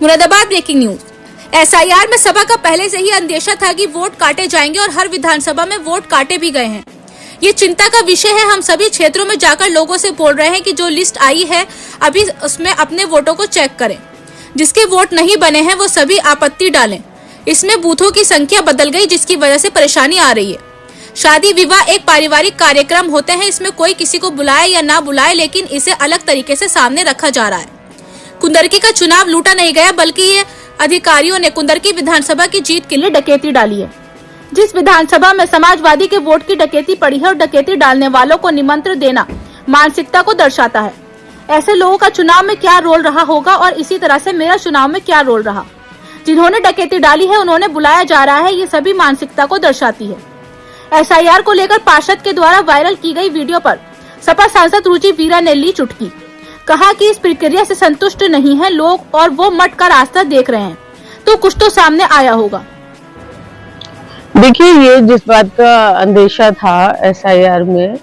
Moradabad breaking news. SIR में सभा का पहले से ही अंदेशा था कि वोट काटे जाएंगे और हर विधानसभा में वोट काटे भी गए हैं। ये चिंता का विषय है। हम सभी क्षेत्रों में जाकर लोगों से बोल रहे हैं कि जो लिस्ट आई है अभी उसमें अपने वोटों को चेक करें। जिसके वोट नहीं बने हैं वो सभी आपत्ति डालें। इसमें बूथों की संख्या बदल गई जिसकी वजह से परेशानी आ रही है। शादी विवाह एक पारिवारिक कार्यक्रम होते हैं, इसमें कोई किसी को बुलाए या ना बुलाए, लेकिन इसे अलग तरीके से सामने रखा जा रहा है। कुंदरकी का चुनाव लूटा नहीं गया बल्कि ये अधिकारियों ने कुंदरकी विधानसभा की जीत के लिए डकैती डाली है। जिस विधानसभा में समाजवादी के वोट की डकैती पड़ी है और डकैती डालने वालों को निमंत्रण देना मानसिकता को दर्शाता है। ऐसे लोगों का चुनाव में क्या रोल रहा होगा और इसी तरह से मेरा चुनाव में क्या रोल रहा। जिन्होंने डकैती डाली है उन्होंने बुलाया जा रहा है, ये सभी मानसिकता को दर्शाती है। एसआईआर को लेकर पार्षद के द्वारा वायरल की गई वीडियो पर सपा सांसद रुचि वीरा ने ली चुटकी। कहा कि इस प्रक्रिया से संतुष्ट नहीं है लोग और वो मठ का रास्ता देख रहे हैं, तो कुछ तो सामने आया होगा। देखिए, ये जिस बात का अंदेशा था एसआईआर में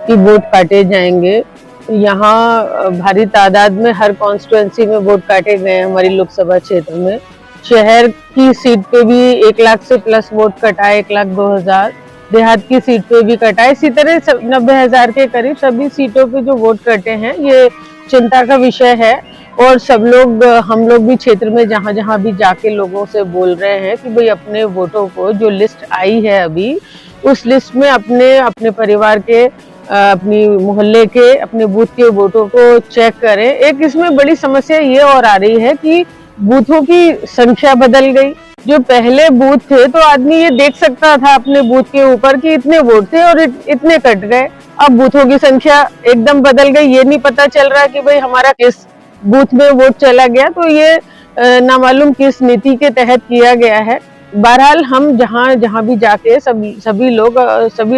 कि वोट काटे जाएंगे, यहाँ भारी तादाद में हर कॉन्स्टिट्यूएंसी में वोट काटे गए हैं। हमारी लोकसभा क्षेत्र में शहर की सीट पे भी 1 लाख से प्लस वोट कटा, 1,02,000। देहात की सीट पे भी कटा। इसी तरह 90,000 के करीब सभी सीटों पे जो वोट कटे हैं, ये चिंता का विषय है। और सब लोग, हम लोग भी क्षेत्र में जहाँ जहाँ भी जाके लोगों से बोल रहे हैं कि भाई अपने वोटों को, जो लिस्ट आई है अभी, उस लिस्ट में अपने परिवार के, अपनी मोहल्ले के, अपने बूथ के वोटों को चेक करें। एक इसमें बड़ी समस्या ये और आ रही है कि बूथों की संख्या बदल गई। जो पहले बूथ थे तो आदमी ये देख सकता था अपने बूथ के ऊपर कि इतने वोट थे और इतने कट गए। अब बूथों की संख्या एकदम बदल गई, ये नहीं पता चल रहा कि भाई हमारा किस बूथ में वोट चला गया। तो ये नामालूम किस नीति के तहत किया गया है। बहरहाल हम जहाँ भी जाके सभी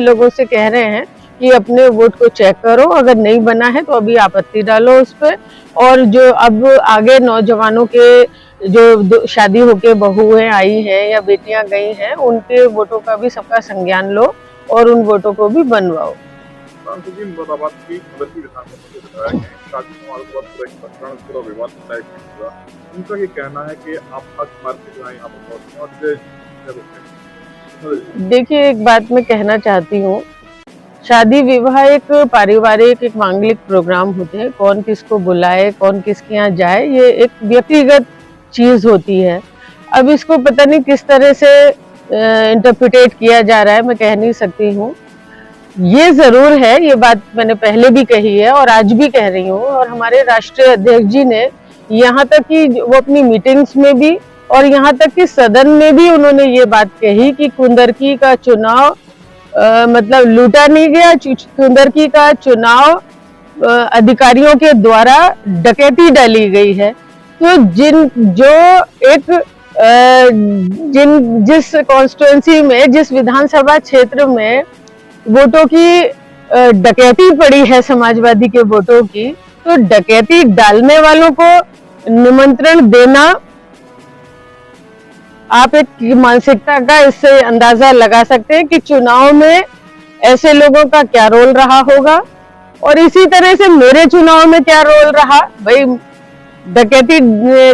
लोगों से कह रहे हैं कि अपने वोट को चेक करो, अगर नहीं बना है तो अभी आपत्ति डालो उस पर। और जो अब आगे नौजवानों के जो शादी होके बहुएं आई हैं या बेटियां गई हैं, उनके वोटों का भी सबका संज्ञान लो और उन वोटों को भी बनवाओ। उनका ये कहना है कि आप देखिए, एक बात मैं कहना चाहती हूँ, शादी विवाह एक पारिवारिक, एक मांगलिक प्रोग्राम होते हैं। कौन किसको बुलाए, कौन किसके यहाँ जाए, ये एक व्यक्तिगत चीज होती है। अब इसको पता नहीं किस तरह से इंटरप्रिटेट किया जा रहा है, मैं कह नहीं सकती हूँ। ये जरूर है, ये बात मैंने पहले भी कही है और आज भी कह रही हूँ। और हमारे राष्ट्रीय अध्यक्ष जी ने यहाँ तक कि वो अपनी मीटिंग्स में भी और यहाँ तक कि सदन में भी उन्होंने ये बात कही कि कुंदरकी का चुनाव मतलब लूटा नहीं गया। कुंदरकी का चुनाव अधिकारियों के द्वारा डकैती डाली गई है। तो जिस कॉन्स्टिट्यूएंसी में, जिस विधानसभा क्षेत्र में वोटों की डकैती पड़ी है, समाजवादी के वोटों की, तो डकैती डालने वालों को निमंत्रण देना, आप एक मानसिकता का इससे अंदाजा लगा सकते हैं कि चुनाव में ऐसे लोगों का क्या रोल रहा होगा। और इसी तरह से मेरे चुनाव में क्या रोल रहा। भाई, डकैती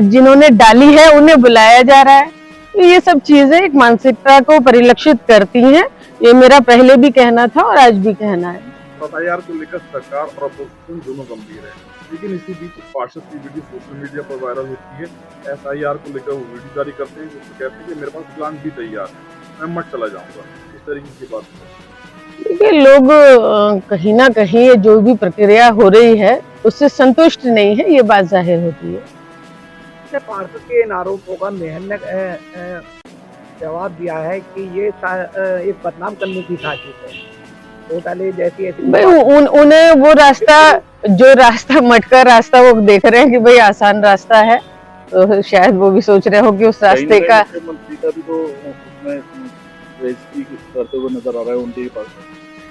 जिन्होंने डाली है उन्हें बुलाया जा रहा है। तो ये सब चीजें एक मानसिकता को परिलक्षित करती हैं। ये मेरा पहले भी कहना था और आज भी कहना है। एसआईआर को लेकर सरकार और अपोजिशन दोनों गंभीर है, लेकिन इसी बीच पार्षद की वीडियो सोशल मीडिया पर वायरल होती है। एसआईआर को लेकर वो वीडियो जारी करते हैं जिसमें कहते हैं कि मेरे पास प्लान भी तैयार है, मैं मत चला जाऊंगा। इस तरीके की बात है। देखिए, लोग कहीं ना कहीं जो भी प्रक्रिया हो रही है उससे संतुष्ट नहीं है, ये बात जाहिर होती है। पार्षद के इन आरोपों का मेहन ने जवाब दिया है कि ये एक बदनाम करने की साजिश है। जैसी भाई, उन्हें वो रास्ता मटका रास्ता वो देख रहे हैं कि भाई आसान रास्ता है, तो शायद वो भी सोच रहे हो कि उस रास्ते का मंत्री का भी तो उसमें करते हुए नजर आ रहा है उनके पास।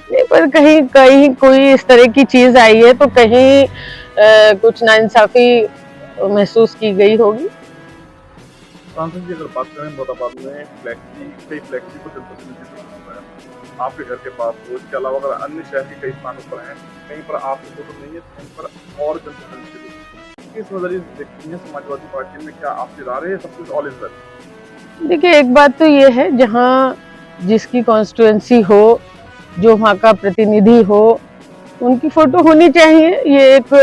नहीं, पर कहीं कोई इस तरह की चीज आई है तो कहीं कुछ नाइंसाफी महसूस की गई होगी। सांसद जी, अगर बात करें मुरादाबाद में फ्लैक्सी को जनप्रतिनिधि आपके घर के पास हो, इसके अलावा अगर अन्य शहर के कई स्थानों पर हैं, कहीं पर आपको फोटो नहीं है, कहीं पर और जनप्रतिनिधि किस नजरिए से देखती हैं समाजवादी पार्टी में, क्या आपकी राय है सब कुछ ऑल इज वेल? देखिए, एक बात तो ये है, जहाँ जिसकी कॉन्स्टिट्यूएंसी हो, जो वहाँ का प्रतिनिधि हो, उनकी फोटो होनी चाहिए। ये एक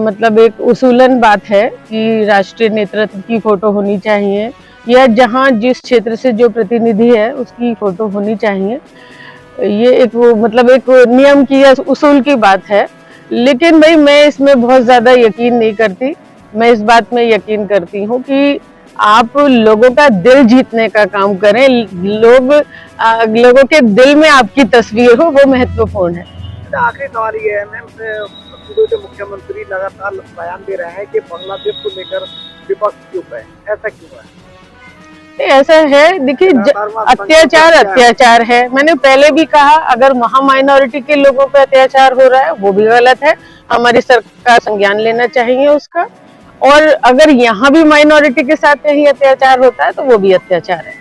मतलब एक उसूलन बात है कि राष्ट्रीय नेतृत्व की फोटो होनी चाहिए, या जहाँ जिस क्षेत्र से जो प्रतिनिधि है उसकी फोटो होनी चाहिए। ये एक मतलब एक नियम की या उसूल की बात है। लेकिन भाई मैं इसमें बहुत ज्यादा यकीन नहीं करती। मैं इस बात में यकीन करती हूँ कि आप लोगों का दिल जीतने का काम करें, लोगों के दिल में आपकी तस्वीर हो, वो महत्वपूर्ण है। आखिरी सवाल ये है मैम, जो मुख्यमंत्री लगातार बयान दे रहे हैं कि बांग्लादेश को लेकर विपक्ष चुप है, ऐसा क्यों है? ऐसा है, देखिए अत्याचार है। मैंने पहले भी कहा, अगर वहाँ माइनॉरिटी के लोगों पे अत्याचार हो रहा है वो भी गलत है, हमारी सरकार संज्ञान लेना चाहिए उसका। और अगर यहाँ भी माइनॉरिटी के साथ कहीं अत्याचार होता है तो वो भी अत्याचार है।